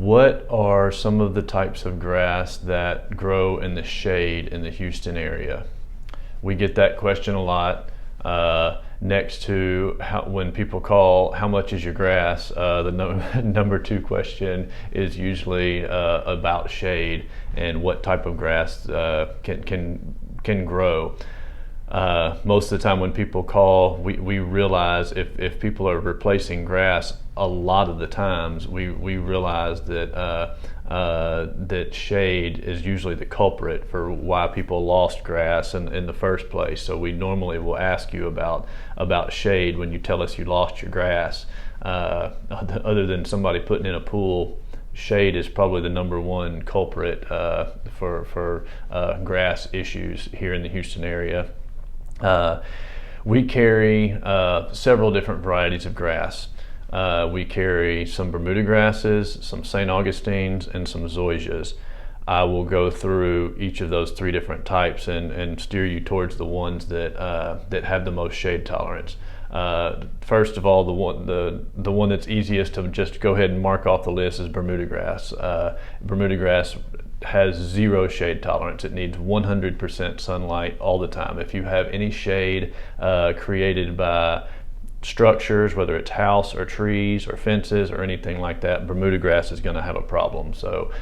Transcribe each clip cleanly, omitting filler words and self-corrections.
What are some of the types of grass that grow in the shade in the Houston area? We get that question a lot. Next to when people call, how much is your grass? The number two question is usually about shade and what type of grass can grow. Most of the time when people call, we realize if people are replacing grass, a lot of the times we realize that that shade is usually the culprit for why people lost grass in the first place. So we normally will ask you about shade when you tell us you lost your grass. Other than somebody putting in a pool, shade is probably the number one culprit for grass issues here in the Houston area. We carry several different varieties of grass. We carry some Bermuda grasses, some St. Augustines, and some Zoysias. I will go through each of those three different types and steer you towards the ones that have the most shade tolerance. First of all, the one that's easiest to just go ahead and mark off the list is Bermuda grass. Bermuda grass has zero shade tolerance. It needs 100% sunlight all the time. If you have any shade created by structures, whether it's house or trees or fences or anything like that, Bermuda grass is going to have a problem. So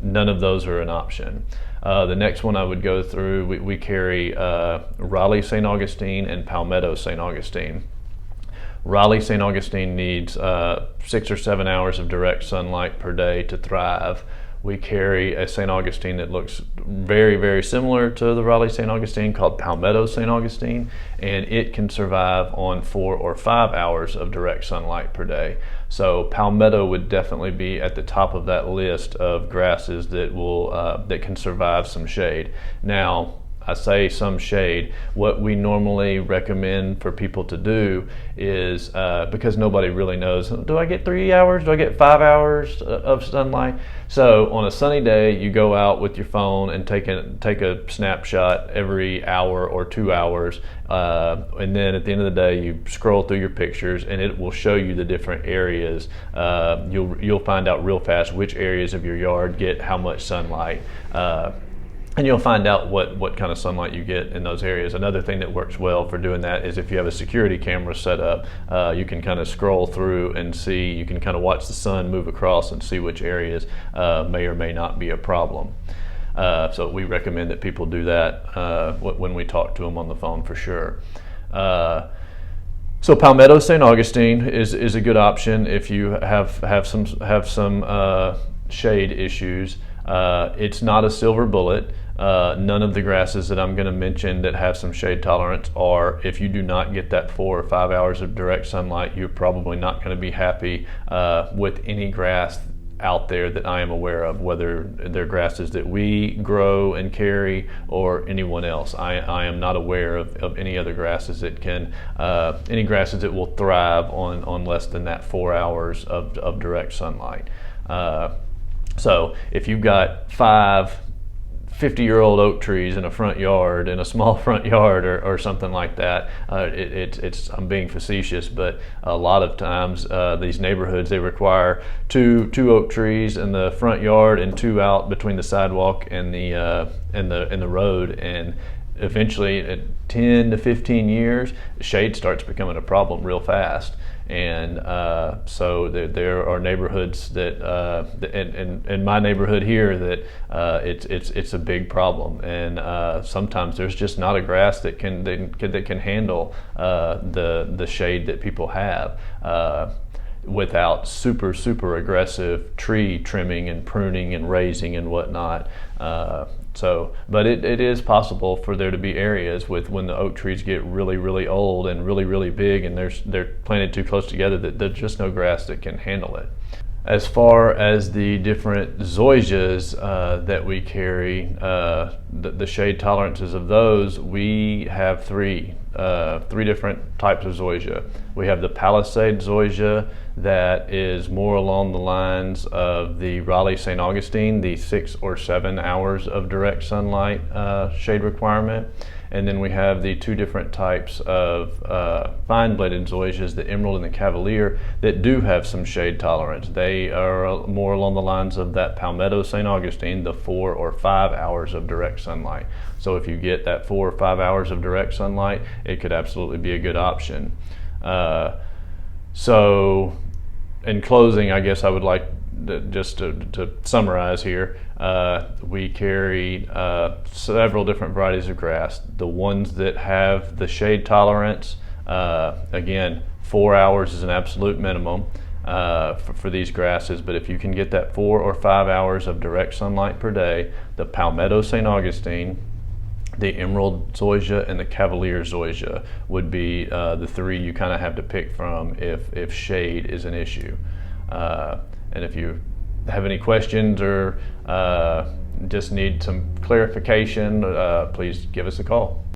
none of those are an option. The next one I would go through, we carry Raleigh St. Augustine and Palmetto St. Augustine. Raleigh St. Augustine needs 6 or 7 hours of direct sunlight per day to thrive. We carry a St. Augustine that looks very, very similar to the Raleigh St. Augustine called Palmetto St. Augustine, and it can survive on 4 or 5 hours of direct sunlight per day. So Palmetto would definitely be at the top of that list of grasses that can survive some shade. Now, I say some shade. What we normally recommend for people to do is, because nobody really knows, do I get 3 hours? Do I get 5 hours of sunlight? So on a sunny day, you go out with your phone and take a snapshot every hour or 2 hours. And then at the end of the day, you scroll through your pictures and it will show you the different areas. You'll find out real fast which areas of your yard get how much sunlight. And you'll find out what kind of sunlight you get in those areas. Another thing that works well for doing that is if you have a security camera set up, you can kind of scroll through and see, you can kind of watch the sun move across and see which areas may or may not be a problem. So we recommend that people do that when we talk to them on the phone for sure. So Palmetto St. Augustine is a good option if you have some shade issues. It's not a silver bullet. None of the grasses that I'm going to mention that have some shade tolerance are, if you do not get that 4 or 5 hours of direct sunlight, you're probably not going to be happy with any grass out there that I am aware of, whether they're grasses that we grow and carry or anyone else. I am not aware of any other grasses that can, any grasses that will thrive on less than that 4 hours of direct sunlight. So if you've got 5 50-year-old oak trees in a front yard, in a small front yard or something like that, I'm being facetious, but a lot of times these neighborhoods, they require two oak trees in the front yard and 2 out between the sidewalk and the road, and eventually at 10 to 15 years, shade starts becoming a problem real fast. And so there are neighborhoods that, in my neighborhood here, that it's a big problem. And sometimes there's just not a grass that can handle the shade that people have without super aggressive tree trimming and pruning and raising and whatnot. But it is possible for there to be areas when the oak trees get really old and really big and they're planted too close together that there's just no grass that can handle it. As far as the different zoysias that we carry, the shade tolerances of those, we have three different types of zoysia. We have the Palisade zoysia that is more along the lines of the Raleigh St. Augustine, the 6 or 7 hours of direct sunlight shade requirement. And then we have the two different types of fine-bladed zoysias, the emerald and the cavalier, that do have some shade tolerance. They are more along the lines of that Palmetto St. Augustine, the 4 or 5 hours of direct sunlight. So if you get that 4 or 5 hours of direct sunlight, it could absolutely be a good option. So in closing, I guess I would like to summarize here. We carry several different varieties of grass. The ones that have the shade tolerance, again, 4 hours is an absolute minimum for these grasses, but if you can get that 4 or 5 hours of direct sunlight per day, the Palmetto St. Augustine, the emerald zoysia, and the cavalier zoysia would be the three you kind of have to pick from if shade is an issue. And if you have any questions or just need some clarification, please give us a call.